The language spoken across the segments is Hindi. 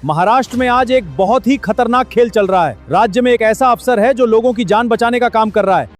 महाराष्ट्र में आज एक बहुत ही खतरनाक खेल चल रहा है। राज्य में एक ऐसा अफसर है जो लोगों की जान बचाने का काम कर रहा है।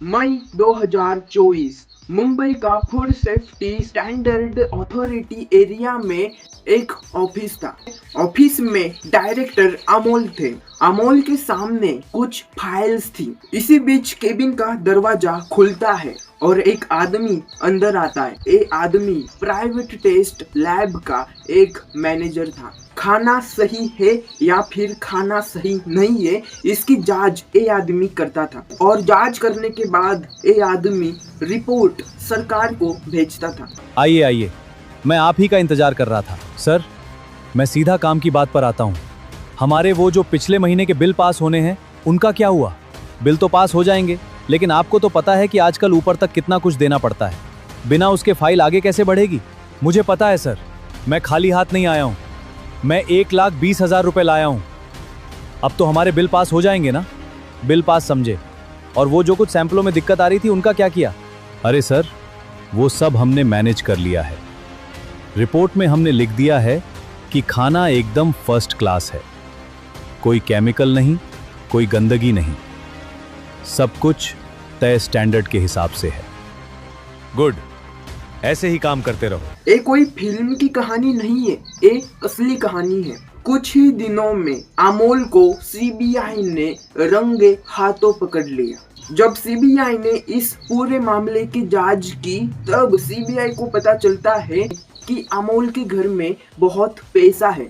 मई 2024 मुंबई का food safety standard authority area में एक ऑफिस था। ऑफिस में डायरेक्टर अमोल थे। अमोल के सामने कुछ फाइल्स थी। इसी बीच केबिन का दरवाजा खुलता है और एक आदमी अंदर आता है। ये आदमी प्राइवेट टेस्ट लैब का एक मैनेजर था। खाना सही है या फिर खाना सही नहीं है, इसकी जांच ये आदमी करता था और जांच करने के बाद ये आदमी रिपोर्ट सरकार को भेजता था। आइए आइए, मैं आप ही का इंतजार कर रहा था। सर, मैं सीधा काम की बात पर आता हूँ। हमारे वो जो पिछले महीने के बिल पास होने हैं, उनका क्या हुआ? बिल तो पास हो जाएंगे, लेकिन आपको तो पता है कि आजकल ऊपर तक कितना कुछ देना पड़ता है। बिना उसके फाइल आगे कैसे बढ़ेगी? मुझे पता है सर, मैं खाली हाथ नहीं आया हूँ। मैं 1,20,000 रुपए लाया हूँ। अब तो हमारे बिल पास हो जाएंगे ना? बिल पास समझे। और वो जो कुछ सैंपलों में दिक्कत आ रही थी, उनका क्या किया? अरे सर, वो सब हमने मैनेज कर लिया है। रिपोर्ट में हमने लिख दिया है कि खाना एकदम फर्स्ट क्लास है। कोई केमिकल नहीं, कोई गंदगी नहीं, सब कुछ तय स्टैंडर्ड के हिसाब से है। गुड, ऐसे ही काम करते रहो। ये कोई फिल्म की कहानी नहीं है, ये असली कहानी है। कुछ ही दिनों में अमोल को सीबीआई ने रंगे हाथों पकड़ लिया। जब सीबीआई ने इस पूरे मामले की जांच की, तब सीबीआई को पता चलता है कि अमोल के घर में बहुत पैसा है।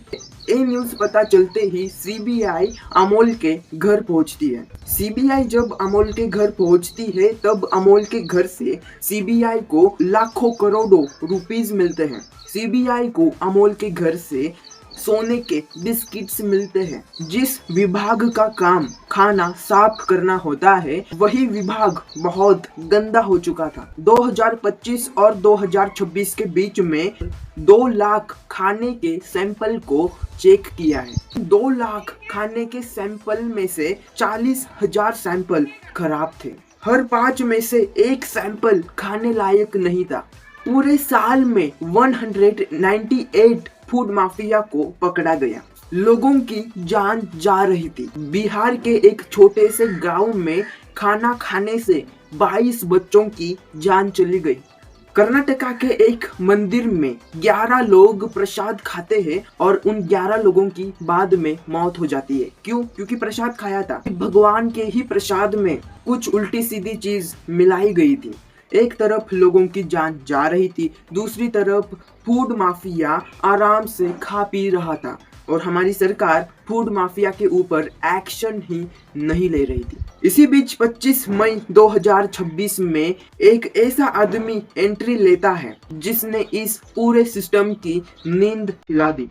ये न्यूज़ पता चलते ही सीबीआई अमोल के घर पहुंचती है। सीबीआई जब अमोल के घर पहुंचती है, तब अमोल के घर से सीबीआई को लाखों करोड़ों रुपीस मिलते हैं। सीबीआई को अमोल के घर से सोने के बिस्किट्स मिलते हैं। जिस विभाग का काम खाना साफ करना होता है, वही विभाग बहुत गंदा हो चुका था। 2025 और 2026 के बीच में 2 लाख खाने के सैंपल को चेक किया है। 2 लाख खाने के सैंपल में से 40,000 सैंपल खराब थे। हर 5 में से 1 सैंपल खाने लायक नहीं था। पूरे साल में 198 फूड माफिया को पकड़ा गया। लोगों की जान जा रही थी। बिहार के एक छोटे से गांव में खाना खाने से 22 बच्चों की जान चली गई। कर्नाटका के एक मंदिर में 11 लोग प्रसाद खाते हैं और उन 11 लोगों की बाद में मौत हो जाती है। क्यों? क्योंकि प्रसाद खाया था। भगवान के ही प्रसाद में कुछ उल्टी सीधी चीज मिलाई गई थी। एक तरफ लोगों की जान जा रही थी, दूसरी तरफ फूड माफिया आराम से खा पी रहा था और हमारी सरकार फूड माफिया के ऊपर एक्शन ही नहीं ले रही थी। इसी बीच 25 मई 2026 में एक ऐसा आदमी एंट्री लेता है जिसने इस पूरे सिस्टम की नींद हिला दी।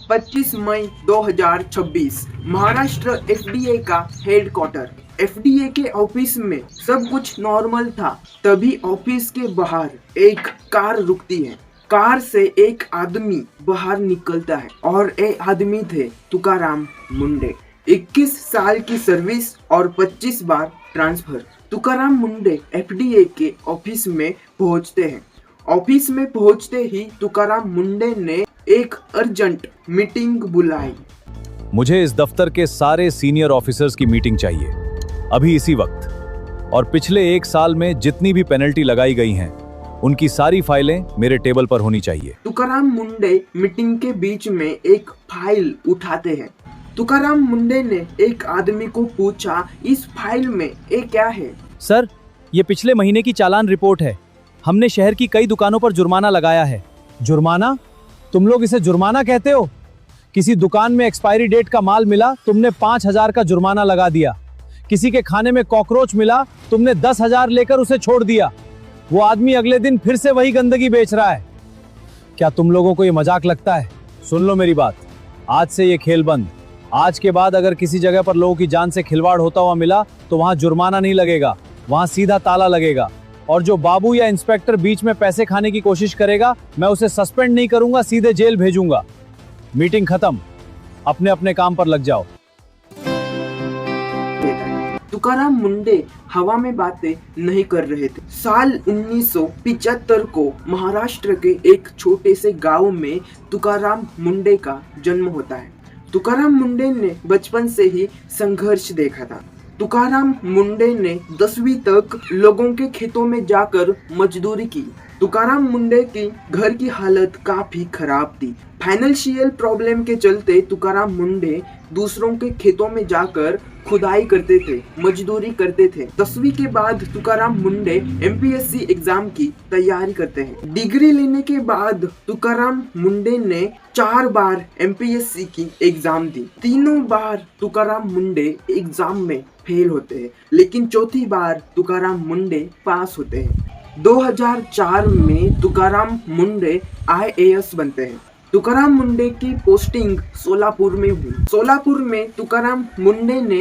पच्चीस मई 2026 महाराष्ट्र एफडीए का हेडक्वार्टर। एफडीए के ऑफिस में सब कुछ नॉर्मल था, तभी ऑफिस के बाहर एक कार रुकती है। कार से एक आदमी बाहर निकलता है और ये आदमी थे तुकाराम मुंडे। 21 साल की सर्विस और 25 बार ट्रांसफर। तुकाराम मुंडे एफडीए के ऑफिस में पहुंचते हैं। ऑफिस में पहुंचते ही तुकाराम मुंडे ने एक अर्जेंट मीटिंग बुलाई। मुझे इस दफ्तर के सारे सीनियर ऑफिसर्स की मीटिंग चाहिए, अभी इसी वक्त। और पिछले 1 साल में जितनी भी पेनल्टी लगाई गई हैं, उनकी सारी फाइलें मेरे टेबल पर होनी चाहिए। तुकाराम मुंडे मीटिंग के बीच में एक फाइल उठाते हैं। तुकाराम मुंडे ने एक आदमी को पूछा, इस फाइल में ये क्या है? सर, ये पिछले महीने की चालान रिपोर्ट है। हमने शहर की कई दुकानों पर जुर्माना लगाया है। जुर्माना? तुम लोग इसे जुर्माना कहते हो? किसी दुकान में एक्सपायरी डेट का माल मिला, तुमने 5,000 का जुर्माना लगा दिया। किसी के खाने में कॉकरोच मिला, तुमने 10,000 लेकर उसे छोड़ दिया। वो आदमी अगले दिन फिर से वही गंदगी बेच रहा है। क्या तुम लोगों को ये मजाक लगता है? सुन लो मेरी बात, आज से ये खेल बंद। आज के बाद अगर किसी जगह पर लोगों की जान से खिलवाड़ होता हुआ मिला तो वहां जुर्माना नहीं लगेगा, वहां सीधा ताला लगेगा। और जो बाबू या इंस्पेक्टर बीच में पैसे खाने की कोशिश करेगा, मैं उसे सस्पेंड नहीं करूंगा, सीधे जेल भेजूंगा। मीटिंग खत्म, अपने अपने काम पर लग जाओ। तुकाराम मुंडे हवा में बातें नहीं कर रहे थे। साल 1975 को महाराष्ट्र के एक छोटे से गांव में तुकाराम मुंडे का जन्म होता है। तुकाराम मुंडे ने बचपन से ही संघर्ष देखा था। तुकाराम मुंडे ने 10वीं तक लोगों के खेतों में जाकर मजदूरी की। तुकाराम मुंडे की घर की हालत काफी खराब थी। फाइनेंशियल प्रॉब्लम के चलते तुकाराम मुंडे दूसरों के खेतों में जाकर खुदाई करते थे, मजदूरी करते थे। 10वीं के बाद तुकाराम मुंडे एमपीएससी एग्जाम की तैयारी करते हैं। डिग्री लेने के बाद तुकाराम मुंडे ने 4 बार एमपीएससी की एग्जाम दी। तीनों बार तुकाराम मुंडे एग्जाम में फेल होते हैं, लेकिन चौथी बार तुकाराम मुंडे पास होते हैं। 2004 में तुकाराम मुंडे आईएएस बनते हैं। तुकाराम मुंडे की पोस्टिंग सोलापुर में हुई। सोलापुर में तुकाराम मुंडे ने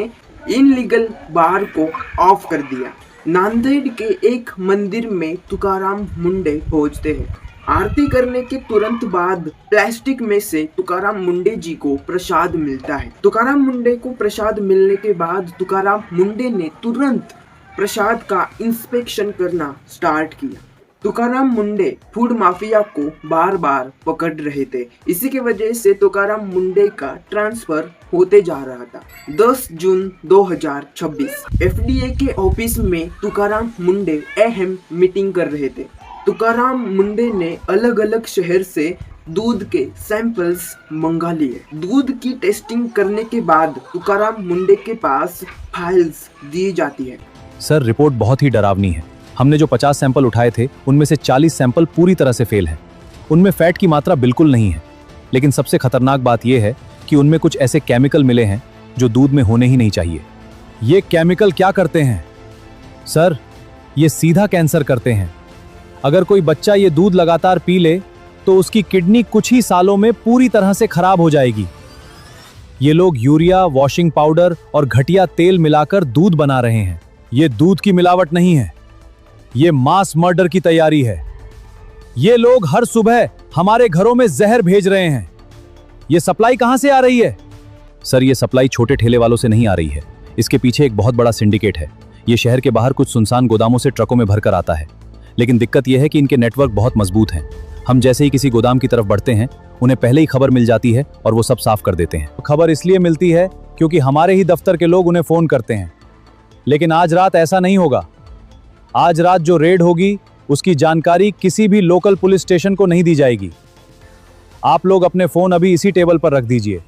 इनलीगल बार को ऑफ कर दिया। नांदेड़ के एक मंदिर में तुकाराम मुंडे पहुंचते हैं। आरती करने के तुरंत बाद प्लास्टिक में से तुकाराम मुंडे जी को प्रसाद मिलता है। तुकाराम मुंडे को प्रसाद मिलने के बाद तुकाराम मुंडे ने तुरंत प्रसाद का इंस्पेक्शन करना स्टार्ट किया। तुकाराम मुंडे फूड माफिया को बार बार पकड़ रहे थे। इसी की वजह से तुकाराम मुंडे का ट्रांसफर होते जा रहा था। 10 जून 2026 एफडीए के ऑफिस में तुकाराम मुंडे अहम मीटिंग कर रहे थे। तुकाराम मुंडे ने अलग अलग शहर से दूध के सैंपल्स मंगा लिए। दूध की टेस्टिंग करने के बाद तुकाराम मुंडे के पास फाइल्स दी जाती है। सर, रिपोर्ट बहुत ही डरावनी है। हमने जो 50 सैंपल उठाए थे, उनमें से 40 सैंपल पूरी तरह से फेल हैं। उनमें फैट की मात्रा बिल्कुल नहीं है। लेकिन सबसे खतरनाक बात यह है कि उनमें कुछ ऐसे केमिकल मिले हैं जो दूध में होने ही नहीं चाहिए। ये केमिकल क्या करते हैं? सर, ये सीधा कैंसर करते हैं। अगर कोई बच्चा ये दूध लगातार पी ले तो उसकी किडनी कुछ ही सालों में पूरी तरह से खराब हो जाएगी। ये लोग यूरिया, वॉशिंग पाउडर और घटिया तेल मिलाकर दूध बना रहे हैं। ये दूध की मिलावट नहीं है, ये मास मर्डर की तैयारी है। ये लोग हर सुबह हमारे घरों में जहर भेज रहे हैं। ये सप्लाई कहां से आ रही है? सर, ये सप्लाई छोटे ठेले वालों से नहीं आ रही है। इसके पीछे एक बहुत बड़ा सिंडिकेट है। ये शहर के बाहर कुछ सुनसान गोदामों से ट्रकों में भरकर आता है। लेकिन दिक्कत यह है कि इनके नेटवर्क बहुत मजबूत हैं। हम जैसे ही किसी गोदाम की तरफ बढ़ते हैं, उन्हें पहले ही खबर मिल जाती है और वो सब साफ कर देते हैं। खबर इसलिए मिलती है क्योंकि हमारे ही दफ्तर के लोग उन्हें फोन करते हैं। लेकिन आज रात ऐसा नहीं होगा। आज रात जो रेड होगी उसकी जानकारी किसी भी लोकल पुलिस स्टेशन को नहीं दी जाएगी। आप लोग अपने फोन अभी इसी टेबल पर रख दीजिए।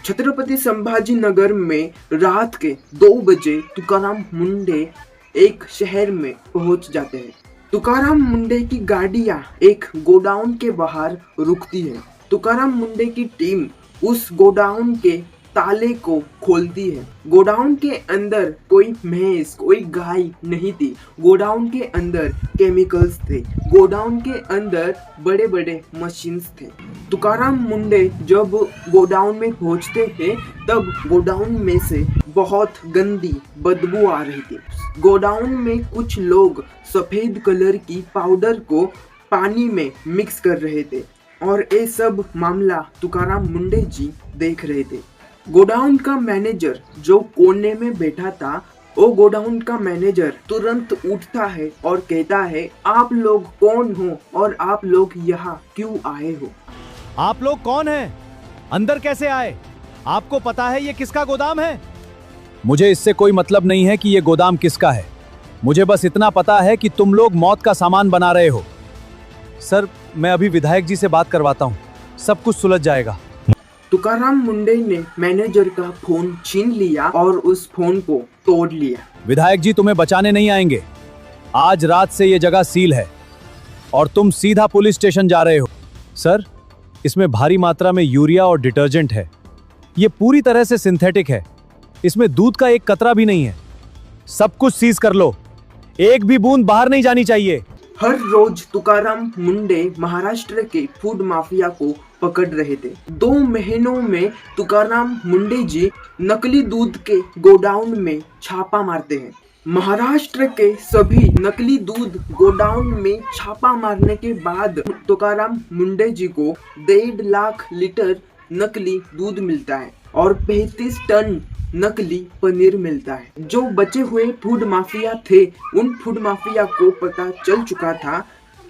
छत्रपति संभाजी नगर में रात के 2 बजे तुकाराम मुंडे एक शहर में पहुंच जाते हैं। तुकाराम मुंडे की गाड़ियां एक गोडाउन के बाहर रुकती है। तुकाराम मुंडे की टीम उस गोडाउन के ताले को खोलती है। गोडाउन के अंदर कोई भैंस, कोई गाय नहीं थी। गोडाउन के अंदर केमिकल्स थे। गोडाउन के अंदर बड़े बड़े मशीन्स थे। तुकाराम मुंडे जब गोडाउन में पहुंचते हैं तब गोडाउन में से बहुत गंदी बदबू आ रही थी। गोडाउन में कुछ लोग सफेद कलर की पाउडर को पानी में मिक्स कर रहे थे और ये सब मामला तुकाराम मुंडे जी देख रहे थे। गोडाउन का मैनेजर जो कोने में बैठा था, वो गोडाउन का मैनेजर तुरंत उठता है और कहता है, आप लोग कौन हो और आप लोग यहाँ क्यों आए हो? आप लोग कौन हैं? अंदर कैसे आए? आपको पता है ये किसका गोदाम है? मुझे इससे कोई मतलब नहीं है कि ये गोदाम किसका है। मुझे बस इतना पता है कि तुम लोग मौत का सामान बना रहे हो। सर, मैं अभी विधायक जी से बात करवाता हूँ, सब कुछ सुलझ जाएगा। तुकाराम मुंडे ने मैनेजर का फोन छीन लिया और उस फोन को तोड़ लिया। विधायक जी तुम्हें बचाने नहीं आएंगे। आज रात से ये जगह सील है और तुम सीधा पुलिस स्टेशन जा रहे हो। सर, इसमें भारी मात्रा में यूरिया और डिटर्जेंट है। ये पूरी तरह से सिंथेटिक है। इसमें दूध का एक कतरा भी नहीं है। सब कुछ सीज कर लो। एक भी बूंद बाहर नहीं जानी चाहिए। हर रोज तुकाराम मुंडे महाराष्ट्र के फूड माफिया को पकड़ रहे थे। 2 महीनों में तुकाराम मुंडे जी नकली दूध के गोडाउन में छापा मारते हैं। महाराष्ट्र के सभी नकली दूध गोडाउन में छापा मारने के बाद तुकाराम मुंडे जी को 1.5 लाख लीटर नकली दूध मिलता है और 35 टन नकली पनीर मिलता है। जो बचे हुए फूड माफिया थे, उन फूड माफिया को पता चल चुका था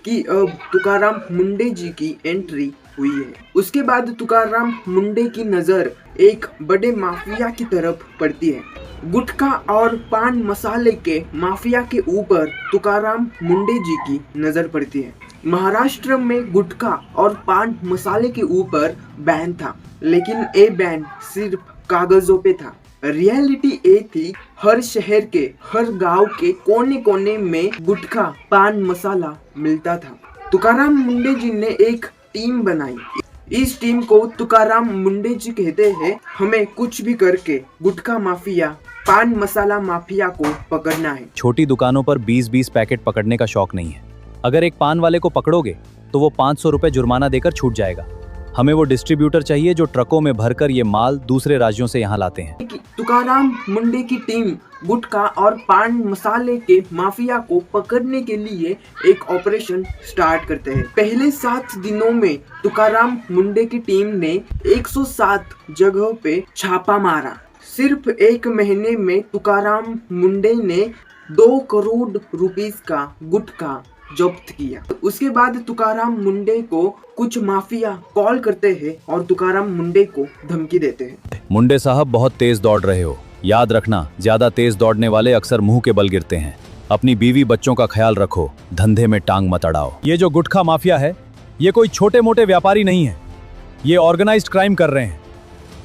कि अब तुकाराम मुंडे जी की एंट्री हुई है। उसके बाद तुकाराम मुंडे की नजर एक बड़े माफिया की तरफ पड़ती है। गुटखा और पान मसाले के माफिया के ऊपर तुकाराम मुंडे जी की नजर पड़ती है। महाराष्ट्र में गुटखा और पान मसाले के ऊपर बैन था, लेकिन ये बैन सिर्फ कागजों पे था। रियलिटी ये थी, हर शहर के हर गांव के कोने कोने में गुटखा पान मसाला मिलता था। तुकाराम मुंडे जी ने एक टीम बनाई। इस टीम को तुकाराम मुंडे जी कहते हैं। हमें कुछ भी करके गुटखा माफिया, पान मसाला माफिया को पकड़ना है। छोटी दुकानों पर 20-20 पैकेट पकड़ने का शौक नहीं है। अगर एक पान वाले को पकड़ोगे तो वो 500 रुपए जुर्माना देकर छूट जाएगा। हमें वो डिस्ट्रीब्यूटर चाहिए जो ट्रकों में भरकर ये माल दूसरे राज्यों से यहाँ लाते हैं। तुकाराम मुंडे की टीम गुटखा और पान मसाले के माफिया को पकड़ने के लिए एक ऑपरेशन स्टार्ट करते हैं। पहले 7 दिनों में तुकाराम मुंडे की टीम ने 107 जगहों पे छापा मारा। सिर्फ 1 महीने में तुकाराम मुंडे ने 2 करोड़ रुपीस का गुटखा जब्त किया। उसके बाद तुकाराम मुंडे को कुछ माफिया कॉल करते हैं और तुकाराम मुंडे को धमकी देते हैं। मुंडे साहब, बहुत तेज दौड़ रहे हो। याद रखना, ज्यादा तेज दौड़ने वाले अक्सर मुंह के बल गिरते हैं। अपनी बीवी बच्चों का ख्याल रखो, धंधे में टांग मत अड़ाओ। ये जो गुटखा माफिया है, ये कोई छोटे मोटे व्यापारी नहीं है। ये ऑर्गेनाइज्ड क्राइम कर रहे हैं।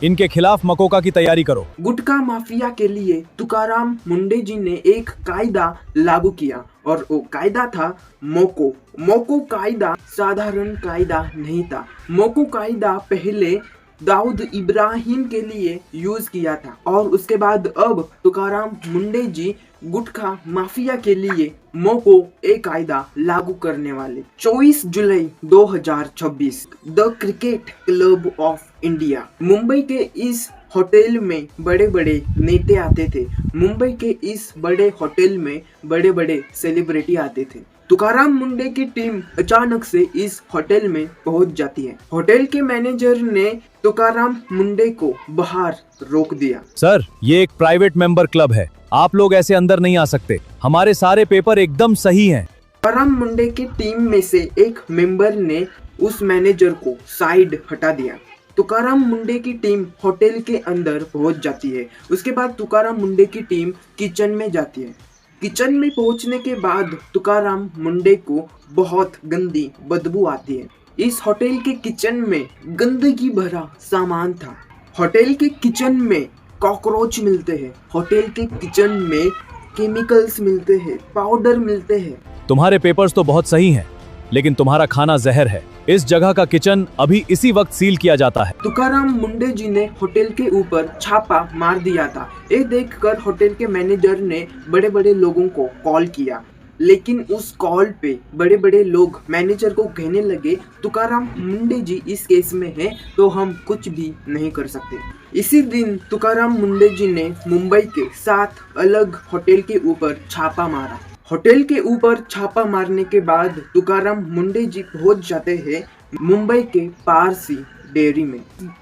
इनके खिलाफ मकोका की तैयारी करो। गुटखा माफिया के लिए तुकाराम मुंडे जी ने एक कायदा लागू किया और वो कायदा था मोको। मोको कायदा साधारण कायदा नहीं था। मोको कायदा पहले दाऊद इब्राहिम के लिए यूज किया था और उसके बाद अब तुकाराम मुंडे जी गुटखा माफिया के लिए मोको एक कायदा लागू करने वाले। 24 जुलाई 2026 the cricket club of India, Mumbai के इस होटल में बड़े बड़े नेता आते थे। मुंबई के इस बड़े होटल में बड़े बड़े सेलिब्रिटी आते थे। तुकाराम मुंडे की टीम अचानक से इस होटल में पहुंच जाती है। होटल के मैनेजर ने तुकाराम मुंडे को बाहर रोक दिया। सर, ये एक प्राइवेट मेंबर क्लब है। आप लोग ऐसे अंदर नहीं आ सकते। हमारे सारे पेपर एकदम सही हैं। तुकाराम मुंडे की टीम में से एक मेंबर ने उस मैनेजर को साइड हटा दिया। तुकाराम मुंडे की टीम होटल के अंदर पहुंच जाती है। उसके बाद तुकाराम मुंडे की टीम किचन में जाती है। किचन में पहुंचने के बाद तुकाराम मुंडे को बहुत गंदी बदबू आती है। इस होटल के किचन में गंदगी भरा सामान था। होटल के किचन में कॉकरोच मिलते हैं। होटल के किचन में केमिकल्स मिलते हैं, पाउडर मिलते हैं। तुम्हारे पेपर्स तो बहुत सही हैं, लेकिन तुम्हारा खाना जहर है। इस जगह का किचन अभी इसी वक्त सील किया जाता है। तुकाराम मुंडे जी ने होटल के ऊपर छापा मार दिया था। ये देखकर होटल के मैनेजर ने बड़े बड़े लोगों को कॉल किया, लेकिन उस कॉल पे बड़े बड़े लोग मैनेजर को कहने लगे, तुकाराम मुंडे जी इस केस में हैं, तो हम कुछ भी नहीं कर सकते। इसी दिन तुकाराम मुंडे जी ने मुंबई के 7 अलग होटल के ऊपर छापा मारा। होटल के ऊपर छापा मारने के बाद तुकाराम मुंडे जी पहुंच जाते हैं मुंबई के पारसी डेयरी में।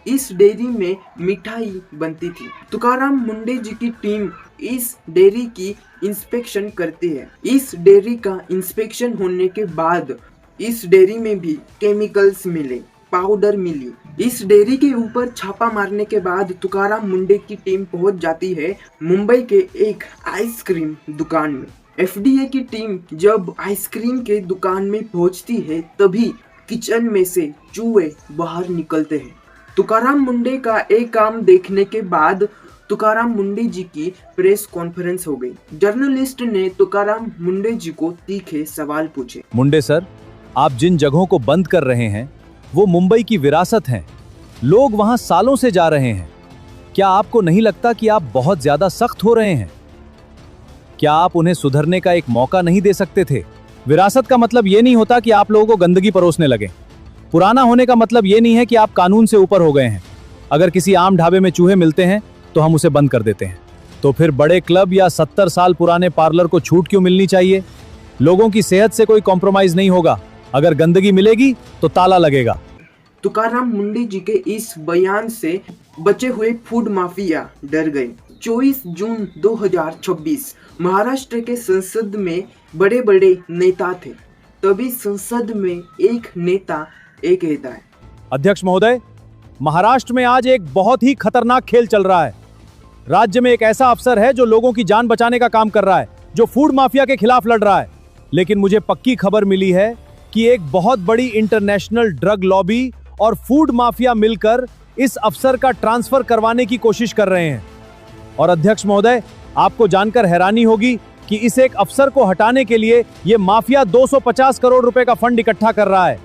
इस डेयरी में मिठाई बनती थी। तुकाराम मुंडे जी की टीम इस डेयरी की इंस्पेक्शन करती है। इस डेयरी का इंस्पेक्शन होने के बाद इस डेयरी में भी केमिकल्स मिले, पाउडर मिली। इस डेयरी के ऊपर छापा मारने के बाद तुकाराम मुंडे की टीम पहुंच जाती है मुंबई के एक आइसक्रीम दुकान में। एफडीए की टीम जब आइसक्रीम के दुकान में पहुंचती है, तभी किचन में से चूहे बाहर निकलते हैं। तुकाराम मुंडे का एक काम देखने के बाद तुकाराम मुंडे जी की प्रेस कॉन्फ्रेंस हो गई। जर्नलिस्ट ने तुकाराम मुंडे जी को तीखे सवाल पूछे। मुंडे सर, आप जिन जगहों को बंद कर रहे हैं वो मुंबई की विरासत हैं। लोग वहां सालों से जा रहे हैं। क्या आपको नहीं लगता कि आप बहुत ज्यादा सख्त हो रहे हैं? क्या आप उन्हें सुधरने का एक मौका नहीं दे सकते थे? विरासत का मतलब ये नहीं होता कि आप लोगों को गंदगी परोसने लगे। पुराना होने का मतलब ये नहीं है कि आप कानून से ऊपर हो गए हैं। अगर किसी आम ढाबे में चूहे मिलते हैं तो हम उसे बंद कर देते हैं। तो फिर बड़े क्लब या 70 साल पुराने पार्लर को छूट क्यों मिलनी चाहिए? लोगों की सेहत से कोई कॉम्प्रोमाइज नहीं होगा। अगर गंदगी मिलेगी तो ताला लगेगा। तुकाराम मुंडे जी के इस बयान से बचे हुए फूड माफिया डर गए। 24 जून 2026 महाराष्ट्र के संसद में बड़े बड़े नेता थे। तभी संसद में एक नेता कहता है, अध्यक्ष महोदय, महाराष्ट्र में आज एक बहुत ही खतरनाक खेल चल रहा है। राज्य में एक ऐसा अफसर है जो लोगों की जान बचाने का काम कर रहा है, जो फूड माफिया के खिलाफ लड़ रहा है। लेकिन मुझे पक्की खबर मिली है कि एक बहुत बड़ी इंटरनेशनल ड्रग लॉबी और फूड माफिया मिलकर इस अफसर का ट्रांसफर करवाने की कोशिश कर रहे हैं। और अध्यक्ष महोदय, आपको जानकर हैरानी होगी कि इस एक अफसर को हटाने के लिए यह माफिया 250 करोड़ रुपए का फंड इकट्ठा कर रहा है,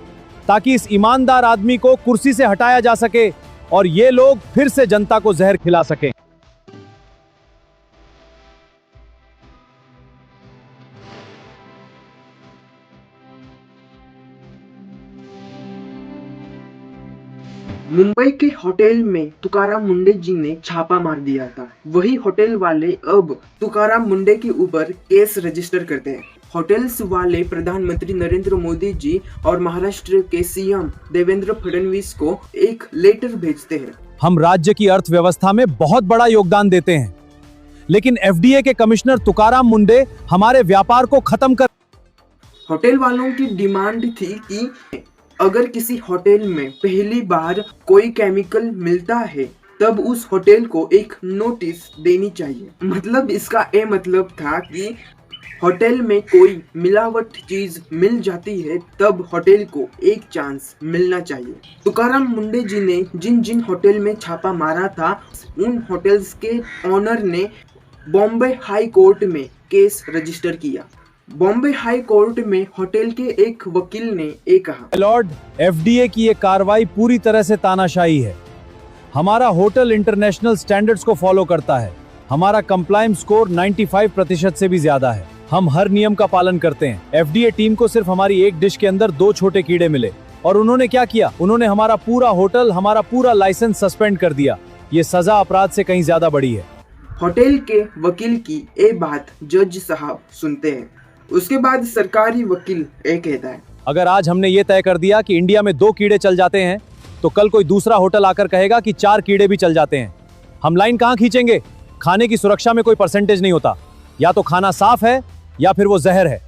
ताकि इस ईमानदार आदमी को कुर्सी से हटाया जा सके और ये लोग फिर से जनता को जहर खिला सकें। मुंबई के होटल में तुकाराम मुंडे जी ने छापा मार दिया था। वही होटल वाले अब तुकाराम मुंडे के ऊपर केस रजिस्टर करते हैं। होटल्स वाले प्रधानमंत्री नरेंद्र मोदी जी और महाराष्ट्र के सीएम देवेंद्र फडणवीस को एक लेटर भेजते हैं। हम राज्य की अर्थव्यवस्था में बहुत बड़ा योगदान देते हैं, लेकिन एफडीए के कमिश्नर तुकाराम मुंडे हमारे व्यापार को खत्म कर। होटल वालों की डिमांड थी कि अगर किसी होटल में पहली बार कोई केमिकल मिलता है तब उस होटल को एक नोटिस देनी चाहिए। मतलब इसका ये मतलब था कि होटल में कोई मिलावट चीज मिल जाती है तब होटल को एक चांस मिलना चाहिए। तुकाराम मुंडे जी ने जिन जिन होटल में छापा मारा था उन होटल्स के ओनर ने बॉम्बे हाई कोर्ट में केस रजिस्टर किया। बॉम्बे हाई कोर्ट में होटल के एक वकील ने ये कहा, लॉर्ड, एफडीए की ये कार्रवाई पूरी तरह से तानाशाही है। हमारा होटल इंटरनेशनल स्टैंडर्ड्स को फॉलो करता है। हमारा कंप्लायंस स्कोर 95% से भी ज्यादा है। हम हर नियम का पालन करते हैं। एफडीए टीम को सिर्फ हमारी एक डिश के अंदर 2 छोटे कीड़े मिले और उन्होंने क्या किया? उन्होंने हमारा पूरा होटल, हमारा पूरा लाइसेंस सस्पेंड कर दिया। ये सजा अपराध से कहीं ज्यादा बड़ी है। होटल के वकील की ये बात जज साहब सुनते हैं। उसके बाद सरकारी वकील कहता है, अगर आज हमने ये तय कर दिया कि इंडिया में 2 कीड़े चल जाते हैं तो कल कोई दूसरा होटल आकर कहेगा कि 4 कीड़े भी चल जाते हैं। हम लाइन कहां खींचेंगे? खाने की सुरक्षा में कोई परसेंटेज नहीं होता। या तो खाना साफ है या फिर वो जहर है,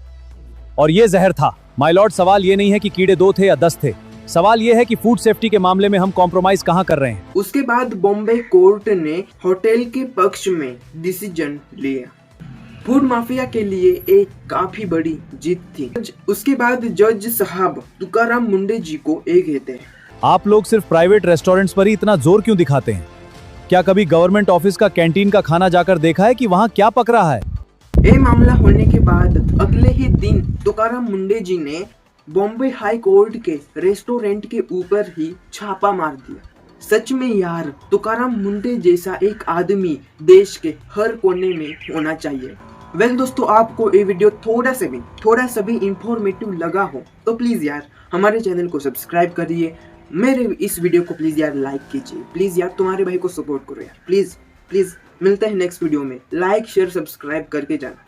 और ये जहर था। माय लॉर्ड, सवाल ये नहीं है कि कीड़े 2 थे या 10 थे। सवाल ये है कि फूड सेफ्टी के मामले में हम कॉम्प्रोमाइज कहां कर रहे हैं। उसके बाद बॉम्बे कोर्ट ने होटल के पक्ष में डिसीजन लिया। फूड माफिया के लिए एक काफी बड़ी जीत थी। उसके बाद जज साहब तुकाराम मुंडे जी को कहते हैं, आप लोग सिर्फ प्राइवेट रेस्टोरेंट्स पर ही इतना जोर क्यों दिखाते हैं? क्या कभी गवर्नमेंट ऑफिस का कैंटीन का खाना जाकर देखा है कि वहाँ क्या पक रहा है? ये मामला होने के बाद अगले ही दिन तुकाराम मुंडे जी ने बॉम्बे हाई कोर्ट के रेस्टोरेंट के ऊपर ही छापा मार दिया। सच में यार, तुकाराम मुंडे जैसा एक आदमी देश के हर कोने में होना चाहिए। वेल दोस्तों, आपको ये वीडियो थोड़ा सा भी इंफॉर्मेटिव लगा हो तो प्लीज यार हमारे चैनल को सब्सक्राइब करिए। मेरे इस वीडियो को प्लीज यार लाइक कीजिए। प्लीज यार तुम्हारे भाई को सपोर्ट करो यार। प्लीज मिलते हैं नेक्स्ट वीडियो में। लाइक शेयर सब्सक्राइब करके जाना।